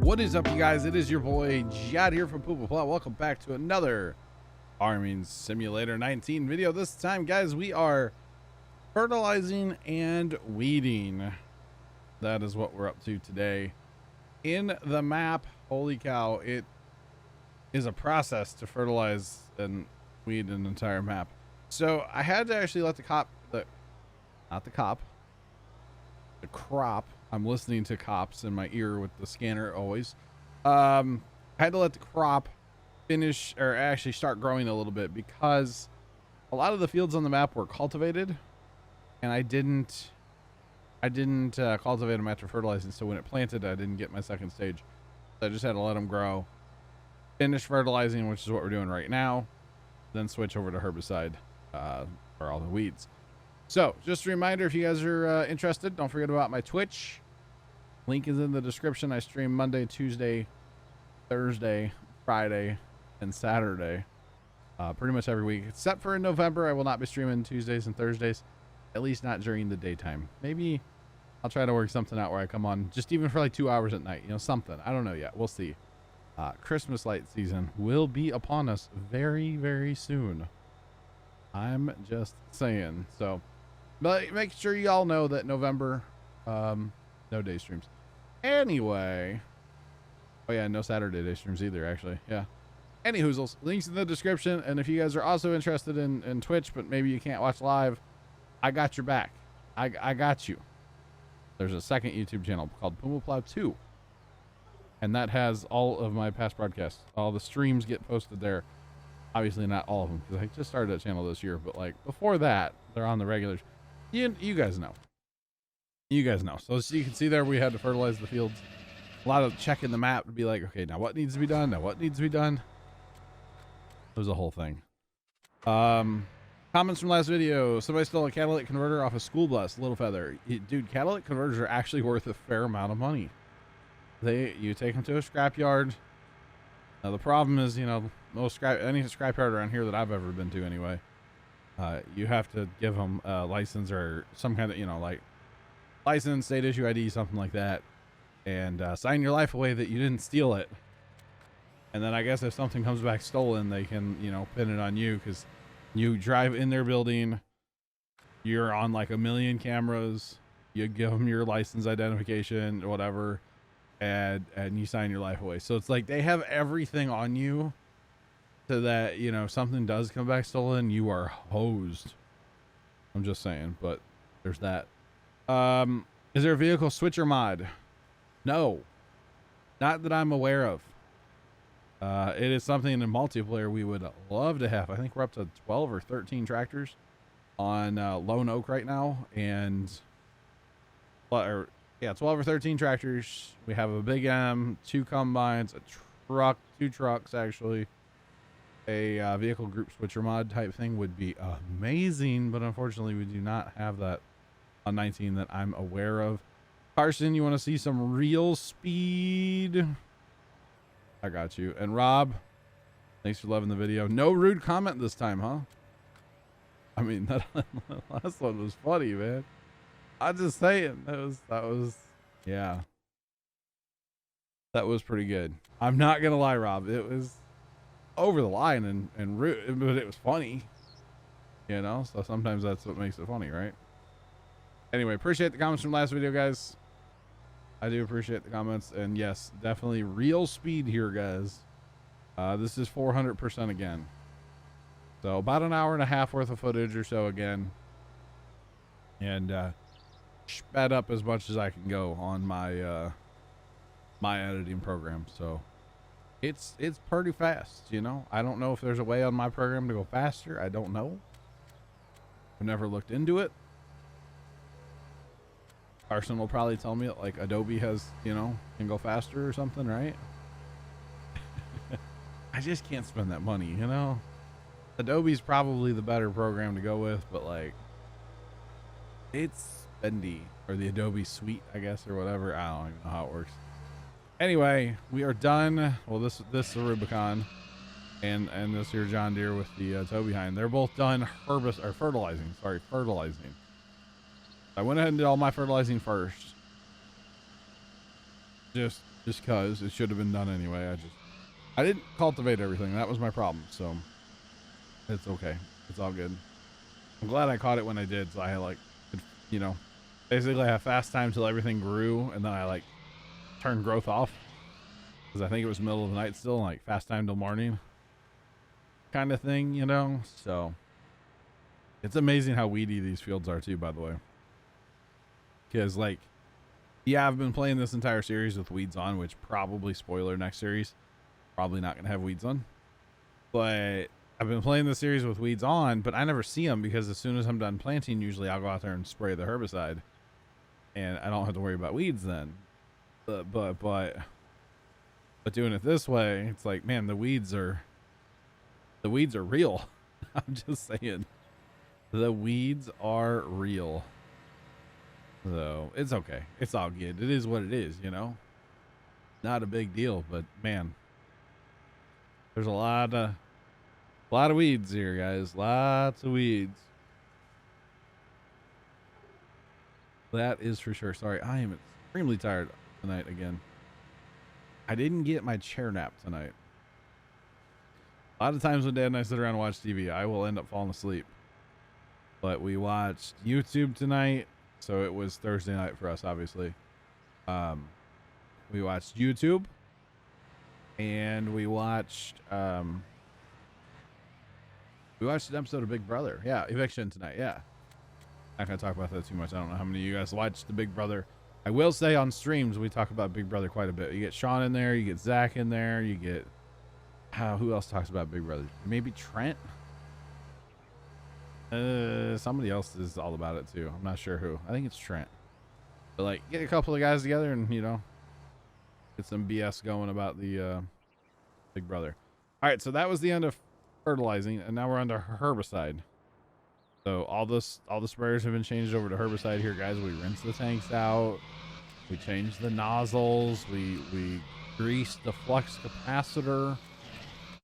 What is up, you guys? It is your boy Jad here from Puma, Plow. Welcome back to another Farming Simulator 19 video. This time, guys, we are fertilizing and weeding. That is what we're up to today. In the map, holy cow, it is a process to fertilize and weed an entire map. So I had to actually let the crop. I'm listening to cops in my ear with the scanner always. I had to let the crop finish, or actually start growing a little bit, because a lot of the fields on the map were cultivated, and I didn't cultivate them after fertilizing. So when it planted, I didn't get my second stage. So I just had to let them grow, finish fertilizing, which is what we're doing right now, then switch over to herbicide for all the weeds. So just a reminder, if you guys are interested, don't forget about my Twitch. Link is in the description. I stream Monday, Tuesday, Thursday, Friday, and Saturday, pretty much every week, except for in November. I will not be streaming Tuesdays and Thursdays, at least not during the daytime. Maybe I'll try to work something out where I come on just even for like 2 hours at night, you know, something. I don't know yet. We'll see. Christmas light season will be upon us very, very soon. I'm just saying. So, but make sure you all know that November, no day streams. Anyway, oh yeah, no Saturday day streams either, actually. Yeah. Any hoozles, links in the description. And if you guys are also interested in Twitch, but maybe you can't watch live, I got your back. I got you. There's a second YouTube channel called Puma Plow 2, and that has all of my past broadcasts. All the streams get posted there. Obviously not all of them, because I just started that channel this year, but like before that, they're on the regulars. You guys know. You guys know. So as you can see there, we had to fertilize the fields. A lot of checking the map to be like, okay, now what needs to be done? Now what needs to be done? It was a whole thing. Comments from last video. Somebody stole a catalytic converter off a school bus. Little feather. Dude, catalytic converters are actually worth a fair amount of money. You take them to a scrapyard. Now the problem is, you know, any scrapyard around here that I've ever been to anyway, you have to give them a license or some kind of, you know, like license, state issue ID, something like that, and sign your life away that you didn't steal it. And then I guess if something comes back stolen, they can, you know, pin it on you, because you drive in their building, you're on like a million cameras, you give them your license identification or whatever, and you sign your life away. So it's like they have everything on you, so that, you know, if something does come back stolen, you are hosed. I'm just saying, but there's that. Is there a vehicle switcher mod? No, not that I'm aware of. It is something in multiplayer we would love to have. I think we're up to 12 or 13 tractors on Lone Oak right now, and 12 or 13 tractors. We have a big M, 2 combines, a truck, 2 trucks actually. A vehicle group switcher mod type thing would be amazing, but unfortunately we do not have that on 19 that I'm aware of. Carson, you want to see some real speed? I got you. And Rob, thanks for loving the video. No rude comment this time, huh? I mean, that last one was funny, man. I'm just saying, that was yeah, that was pretty good. I'm not gonna lie, Rob, it was over the line and rude, but it was funny, you know. So sometimes that's what makes it funny, right? Anyway, appreciate the comments from last video, guys. I do appreciate the comments, and yes, definitely real speed here, guys. This is 400% again, so about an hour and a half worth of footage or so again, and sped up as much as I can go on my my editing program. So it's pretty fast, you know. I don't know if there's a way on my program to go faster. I don't know. I've never looked into it. Carson will probably tell me like Adobe has, you know, can go faster or something, right? I just can't spend that money, you know. Adobe's probably the better program to go with, but like it's spendy, or the Adobe suite, I guess, or whatever. I don't even know how it works. Anyway, we are done. Well, this is a Rubicon, and this here John Deere with the tow behind. They're both done fertilizing. Sorry, fertilizing. I went ahead and did all my fertilizing first. Just just because it should have been done anyway. I didn't cultivate everything. That was my problem. So it's okay. It's all good. I'm glad I caught it when I did. So I like, you know, basically I have fast time till everything grew, and then I like turned growth off because I think it was middle of the night still, like fast time till morning kind of thing, you know. So it's amazing how weedy these fields are too, by the way. Because like, yeah, I've been playing this entire series with weeds on, which probably spoiler next series, probably not gonna have weeds on. But I've been playing the series with weeds on, but I never see them because as soon as I'm done planting, usually I'll go out there and spray the herbicide, and I don't have to worry about weeds then. But doing it this way, it's like, man, the weeds are real. I'm just saying, the weeds are real. So it's okay. It's all good. It is what it is, you know. Not a big deal, but man, there's a lot of weeds here, guys. Lots of weeds. That is for sure. Sorry, I am extremely tired tonight again. I didn't get my chair nap tonight. A lot of times when Dad and I sit around and watch TV, I will end up falling asleep. But we watched YouTube tonight, so it was Thursday night for us, obviously. We watched YouTube, and we watched an episode of Big Brother. Yeah, Eviction tonight. Yeah, not gonna talk about that too much. I don't know how many of you guys watched the Big Brother. I will say on streams we talk about Big Brother quite a bit. You get Sean in there, you get Zach in there, you get who else talks about Big Brother? Maybe Trent. Somebody else is all about it too. I'm not sure who. I think it's Trent. But like, get a couple of guys together and, you know, get some BS going about the Big Brother. All right, so that was the end of fertilizing, and now we're on to herbicide. So all the sprayers have been changed over to herbicide here, guys. We rinse the tanks out. We changed the nozzles. We greased the flux capacitor.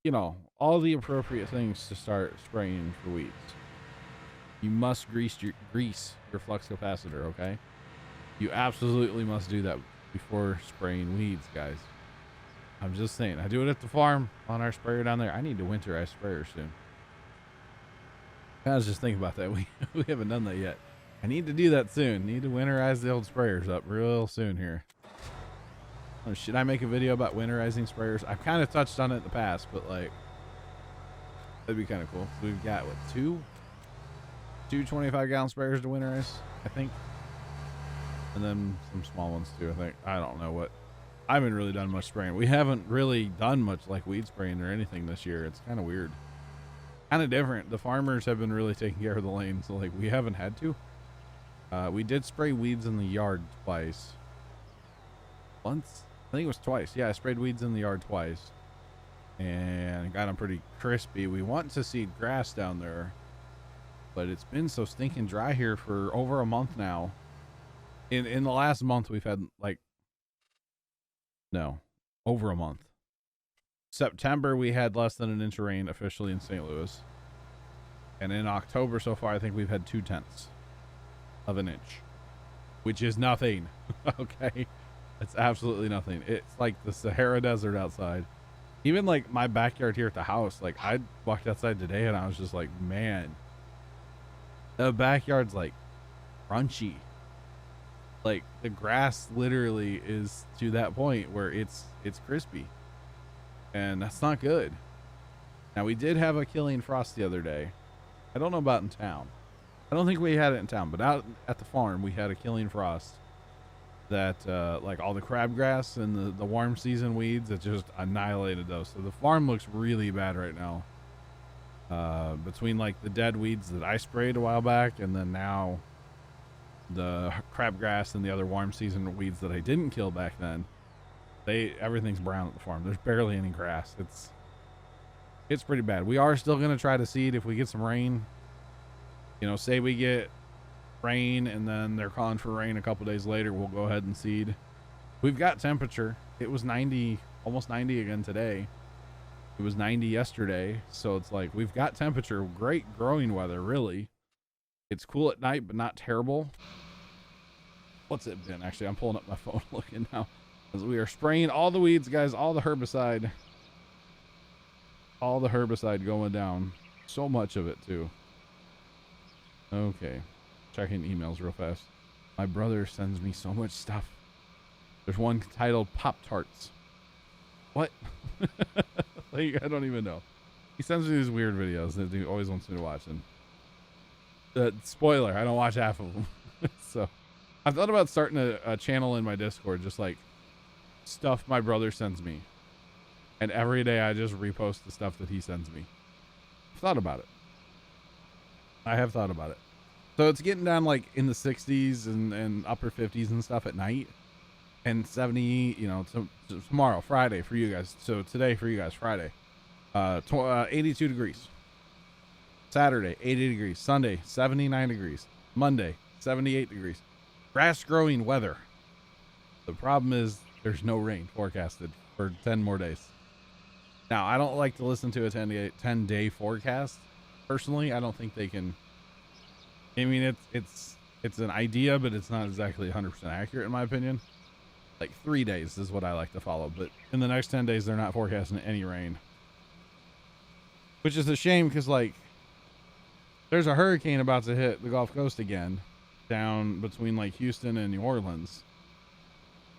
You know, all the appropriate things to start spraying for weeds. You must grease your flux capacitor, okay? You absolutely must do that before spraying weeds, guys. I'm just saying. I do it at the farm on our sprayer down there. I need to winterize sprayers soon. I was just thinking about that. We haven't done that yet. I need to do that soon. Need to winterize the old sprayers up real soon here. Oh, should I make a video about winterizing sprayers? I've kind of touched on it in the past, but like, that'd be kind of cool. So we've got what, two 25-gallon sprayers to winterize, I think, and then some small ones too, I think. I don't know what. I haven't really done much spraying. We haven't really done much like weed spraying or anything this year. It's kind of weird, kind of different. The farmers have been really taking care of the lane, so like we haven't had to. We did spray weeds in the yard twice. Once, I think it was twice. Yeah, I sprayed weeds in the yard twice and got them pretty crispy. We want to seed grass down there, but it's been so stinking dry here for over a month now. In the last month, we've had like, no, over a month. September, we had less than an inch of rain officially in St. Louis. And in October so far, I think we've had 0.2 of an inch, which is nothing. Okay. It's absolutely nothing. It's like the Sahara Desert outside. Even like my backyard here at the house, like I walked outside today and I was just like, man, the backyard's like crunchy. Like the grass literally is to that point where it's crispy, and that's not good. Now we did have a killing frost the other day. I don't know about in town. I don't think we had it in town, but out at the farm we had a killing frost that like all the crabgrass and the warm season weeds, it just annihilated those. So the farm looks really bad right now. Between like the dead weeds that I sprayed a while back, and then now the crabgrass and the other warm season weeds that I didn't kill back then, everything's brown at the farm. There's barely any grass. It's pretty bad. We are still gonna try to seed if we get some rain. You know, say we get rain and then they're calling for rain a couple days later, we'll go ahead and seed. We've got temperature. It was 90, almost 90 again today. It was 90 yesterday, so it's like we've got temperature. Great growing weather, really. It's cool at night, but not terrible. What's it been? Actually, I'm pulling up my phone looking now. As we are spraying all the weeds, guys, all the herbicide going down. So much of it too. Okay, checking emails real fast. My brother sends me so much stuff. There's one titled Pop-Tarts. What? Like, I don't even know. He sends me these weird videos that he always wants me to watch. And spoiler, I don't watch half of them. So I've thought about starting a channel in my Discord, just like stuff my brother sends me. And every day I just repost the stuff that he sends me. I've thought about it. I have thought about it. So it's getting down like in the 60s and upper 50s and stuff at night. And 70, you know, tomorrow, Friday for you guys. So today for you guys, Friday. 82 degrees. Saturday, 80 degrees. Sunday, 79 degrees. Monday, 78 degrees. Grass growing weather. The problem is there's no rain forecasted for 10 more days. Now, I don't like to listen to a 10-day forecast. Personally, I don't think they can. I mean, it's an idea, but it's not exactly 100% accurate in my opinion. Like 3 days is what I like to follow, but in the next 10 days, they're not forecasting any rain. Which is a shame because, like, there's a hurricane about to hit the Gulf Coast again, down between like Houston and New Orleans.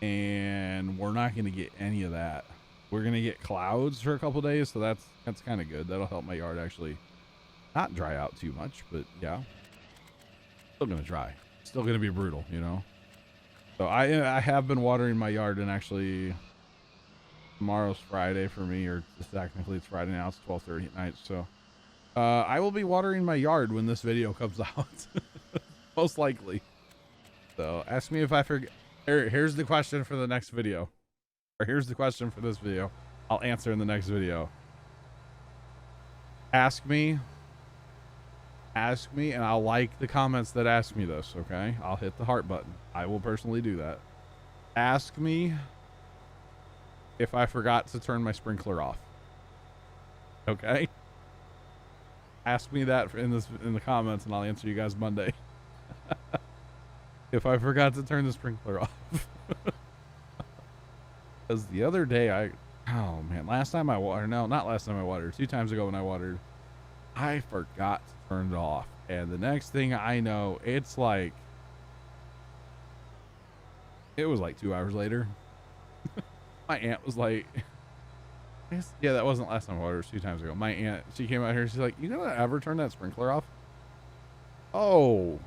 And we're not going to get any of that. We're going to get clouds for a couple days, so that's kind of good. That'll help my yard actually not dry out too much, but yeah. Still going to dry. Still going to be brutal, you know? So I have been watering my yard, and actually tomorrow's Friday for me, or technically it's Friday now. It's 12:30 at night, so I will be watering my yard when this video comes out. Most likely. So ask me if I forget. Here's the question for the next video. Or here's the question for this video. I'll answer in the next video. Ask me, and I'll like the comments that ask me this, okay? I'll hit the heart button. I will personally do that. Ask me if I forgot to turn my sprinkler off. Okay? Ask me that in the comments, and I'll answer you guys Monday. If I forgot to turn the sprinkler off. Because the other day oh man, last time I watered, no, not last time I watered, 2 times ago when I watered, I forgot to turn it off. And the next thing I know, it's like, it was like 2 hours later. My aunt was like, yeah, that wasn't last time I watered, it was 2 times ago. My aunt, she came out here, she's like, you gonna ever turn that sprinkler off? Oh,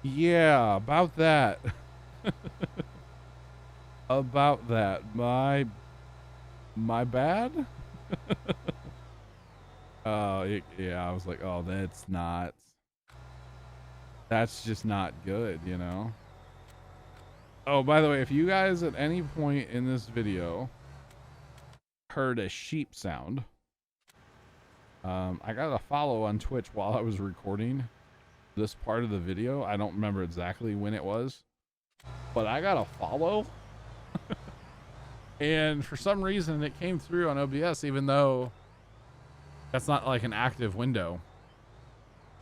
yeah, about that. About that. My bad. Yeah, I was like, oh, that's just not good, you know? Oh, by the way, if you guys at any point in this video heard a sheep sound, I got a follow on Twitch while I was recording this part of the video. I don't remember exactly when it was, but I got a follow. And for some reason it came through on OBS, even though that's not like an active window.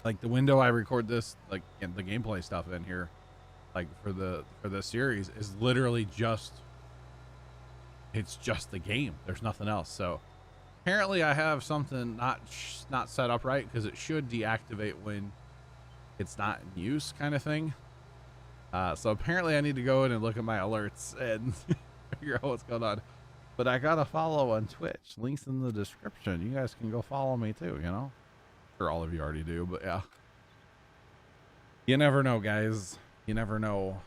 Like the window I record this, like the gameplay stuff in here, like for the series, is literally just, it's just the game. There's nothing else. So apparently I have something not set up right, because it should deactivate when it's not in use, kind of thing. So apparently I need to go in and look at my alerts and figure out what's going on. But I got a follow on Twitch. Links in the description. You guys can go follow me too, you know? Sure, all of you already do, but yeah. You never know, guys. You never know.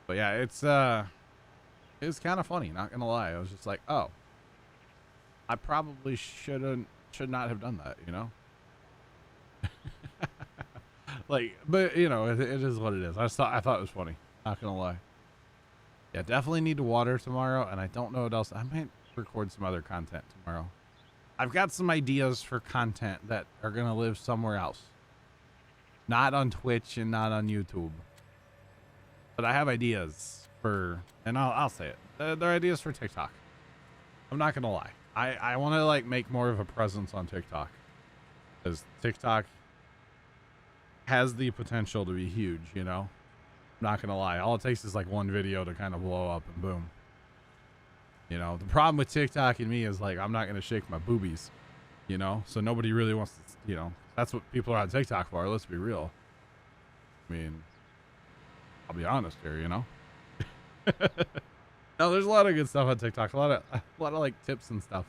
But yeah, it's kind of funny, not gonna lie. I was just like, oh, I probably should not have done that, you know? Like, but you know, it is what it is. I thought it was funny, not gonna lie. Yeah, definitely need to water tomorrow, and I don't know what else. I might record some other content tomorrow. I've got some ideas for content that are gonna live somewhere else, not on Twitch and not on YouTube. But I have ideas for, and I'll say it. They're ideas for TikTok. I'm not gonna lie. I want to like make more of a presence on TikTok, because TikTok has the potential to be huge, you know? I'm not gonna lie. All it takes is like one video to kind of blow up, and boom. You know, the problem with TikTok and me is like, I'm not going to shake my boobies, you know? So nobody really wants to, you know, that's what people are on TikTok for. Let's be real. I mean, I'll be honest here, you know? No, there's a lot of good stuff on TikTok. A lot of like tips and stuff.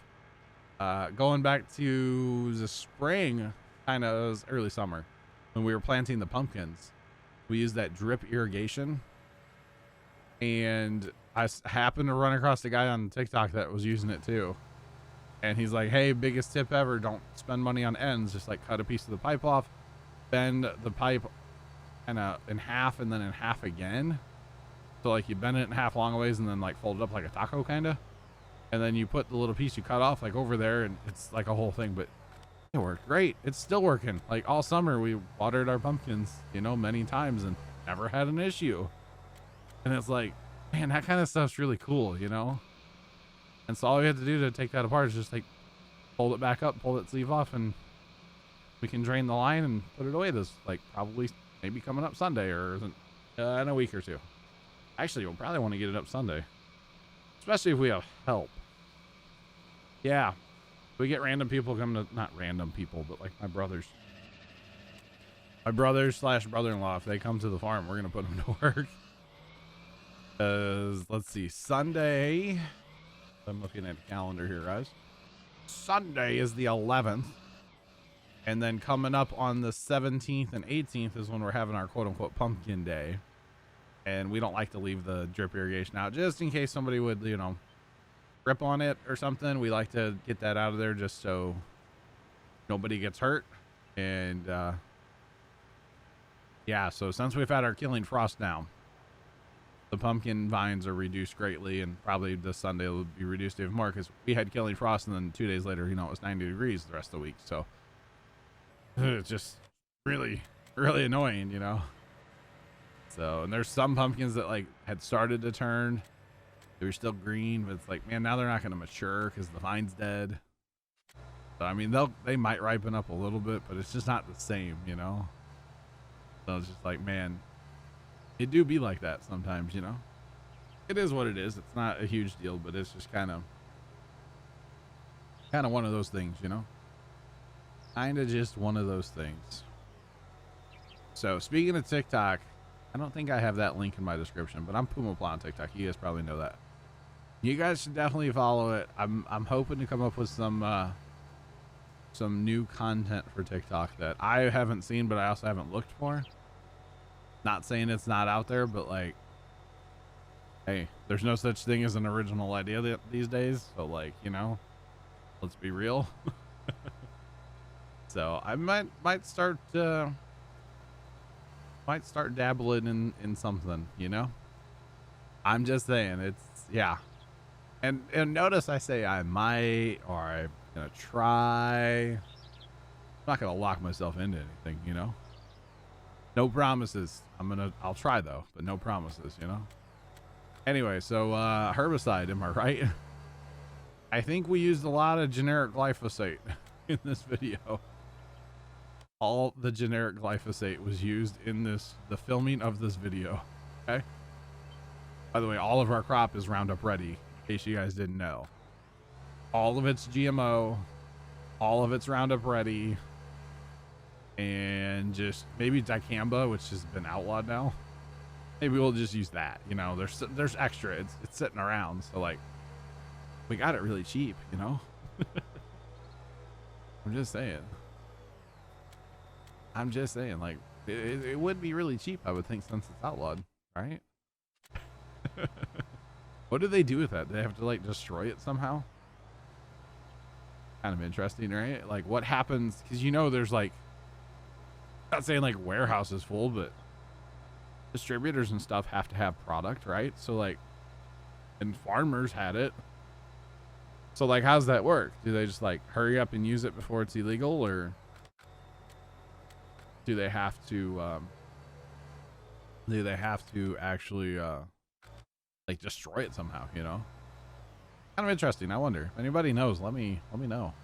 Going back to the spring, kind of early summer, when we were planting the pumpkins, we used that drip irrigation, and I happened to run across a guy on TikTok that was using it too. And he's like, hey, biggest tip ever, don't spend money on ends. Just like cut a piece of the pipe off, bend the pipe kind of in half and then in half again. So like you bend it in half long ways and then like fold it up like a taco kind of. And then you put the little piece you cut off like over there, and it's like a whole thing. But it worked great. It's still working. Like all summer we watered our pumpkins, you know, many times and never had an issue. And it's like, man, that kind of stuff's really cool, you know? And so all we had to do to take that apart is just like fold it back up, pull that sleeve off, and we can drain the line and put it away. This like probably maybe coming up Sunday or in a week or two. Actually, we'll probably want to get it up Sunday, especially if we have help. Yeah, we get random people coming to, not random people, but like my brothers / brother-in-law. If they come to the farm, we're gonna put them to work. Let's see, Sunday. I'm looking at the calendar here, guys. Sunday is the 11th. And then coming up on the 17th and 18th is when we're having our quote unquote pumpkin day. And we don't like to leave the drip irrigation out just in case somebody would, you know, rip on it or something. We like to get that out of there just so nobody gets hurt. And, yeah, so since we've had our killing frost now, the pumpkin vines are reduced greatly, and probably this Sunday will be reduced even more because we had killing frost, and then 2 days later, you know, it was 90 degrees the rest of the week. So it's just really, really annoying, you know? So, and there's some pumpkins that like had started to turn. They were still green, but it's like, man, now they're not going to mature because the vine's dead. So, I mean, they might ripen up a little bit, but it's just not the same, you know? So it's just like, man, it do be like that sometimes, you know? It is what it is. It's not a huge deal, but it's just kind of one of those things, you know? Kind of just one of those things. So speaking of TikTok, I don't think I have that link in my description, but I'm Puma Plow on TikTok. You guys probably know that. You guys should definitely follow it. I'm hoping to come up with some new content for TikTok that I haven't seen, but I also haven't looked for. Not saying it's not out there, but like, hey, there's no such thing as an original idea these days. So like, you know, let's be real. So I might start dabbling in something, you know? I'm just saying, it's, yeah. And notice I say I might, or I'm gonna try. I'm not gonna lock myself into anything, you know? No promises. I'll try though, but no promises, you know? Anyway, so herbicide, am I right? I think we used a lot of generic glyphosate in this video. All the generic glyphosate was used in the filming of this video. Okay. By the way, all of our crop is Roundup ready, in case you guys didn't know. All of it's GMO, all of it's Roundup ready, and just maybe dicamba, which has been outlawed now. Maybe we'll just use that. You know, there's extra. It's sitting around, so like we got it really cheap. You know. I'm just saying. Like, it would be really cheap, I would think, since it's outlawed, right? What do they do with that? Do they have to, like, destroy it somehow? Kind of interesting, right? Like, what happens? Because, you know, there's, like, not saying, like, warehouses full, but distributors and stuff have to have product, right? So, like, and farmers had it. So, like, how's that work? Do they just, like, hurry up and use it before it's illegal, or do they have to actually like destroy it somehow, you know? Kind of interesting. I wonder if anybody knows. Let me know.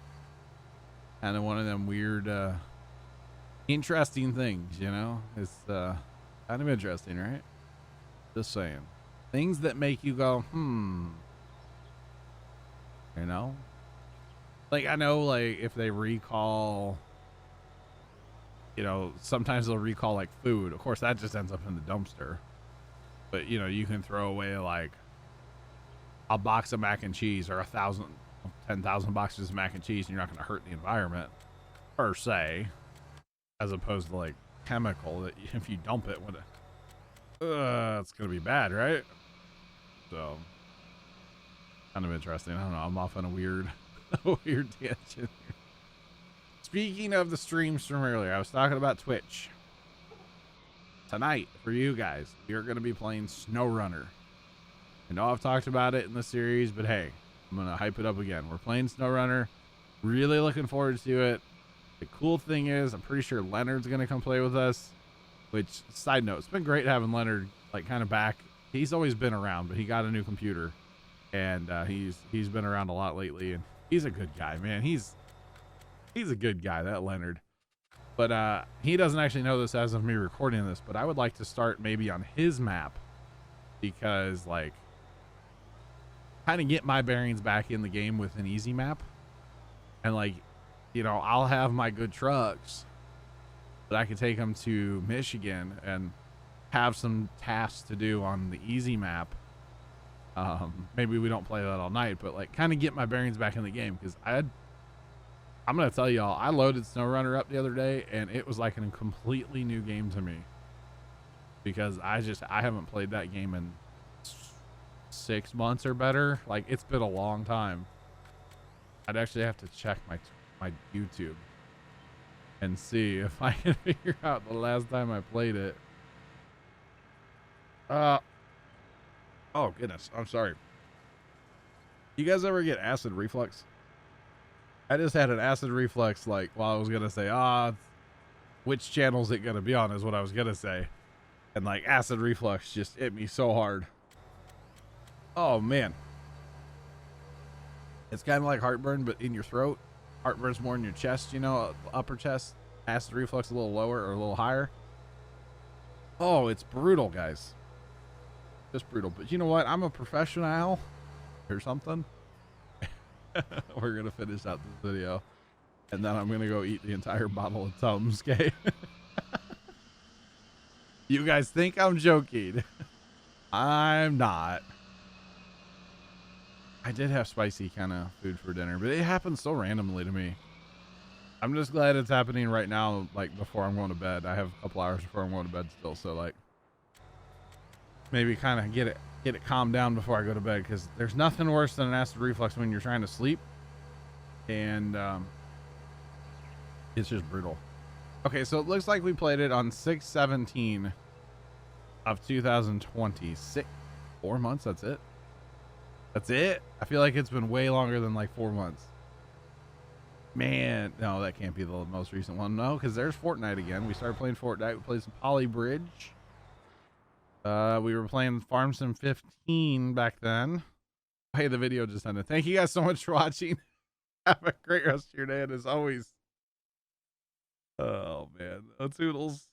Kind of one of them weird interesting things, you know? It's kind of interesting, right? Just saying. Things that make you go, You know, like I know, like if they recall, you know, sometimes they'll recall like food. Of course, that just ends up in the dumpster. But you know, you can throw away like a box of mac and cheese or 10,000 boxes of mac and cheese, and you're not going to hurt the environment per se, as opposed to like chemical that if you dump it, it's going to be bad, right? So kind of interesting. I don't know. I'm off on a weird, weird tangent. Speaking of the streams from earlier, I was talking about Twitch. Tonight, for you guys, we are going to be playing SnowRunner. I know I've talked about it in the series, but hey, I'm going to hype it up again. We're playing SnowRunner. Really looking forward to it. The cool thing is, I'm pretty sure Leonard's going to come play with us, which, side note, it's been great having Leonard, like, kind of back. He's always been around, but he got a new computer, and he's been around a lot lately, and he's a good guy, man. He's a good guy, that Leonard. But he doesn't actually know this as of me recording this, but I would like to start maybe on his map, because, like, kind of get my bearings back in the game with an easy map. And like, you know, I'll have my good trucks, but I can take them to Michigan and have some tasks to do on the easy map. Maybe we don't play that all night, but like kind of get my bearings back in the game. Cause I'm going to tell y'all, I loaded SnowRunner up the other day and it was like a completely new game to me, because I haven't played that game in 6 months or better. Like, it's been a long time. I'd actually have to check my YouTube and see if I can figure out the last time I played it. Oh goodness, I'm sorry. You guys ever get acid reflux? I just had an acid reflux, like, while I was gonna say, which channel is it gonna be on is what I was gonna say, and like acid reflux just hit me so hard. Oh man, it's kind of like heartburn, but in your throat. Heartburn's more in your chest, you know, upper chest. Acid reflux a little lower or a little higher. Oh, it's brutal, guys. Just brutal. But you know what? I'm a professional or something. We're gonna finish out this video, and then I'm gonna go eat the entire bottle of Tums. Okay. You guys think I'm joking? I'm not. I did have spicy kind of food for dinner, but it happens so randomly to me. I'm just glad it's happening right now, like before I'm going to bed. I have a couple hours before I'm going to bed still, so like maybe kind of get it calmed down before I go to bed, because there's nothing worse than an acid reflux when you're trying to sleep, and it's just brutal. Okay, so it looks like we played it on 6/17 of 2020. 4 months. That's it. That's it. I feel like it's been way longer than like 4 months. Man, no, that can't be the most recent one. No, because there's Fortnite again. We started playing Fortnite. We played some Poly Bridge. We were playing Farm Sim 15 back then. Hey, the video just ended. Thank you guys so much for watching. Have a great rest of your day, and as always, oh man, toodles.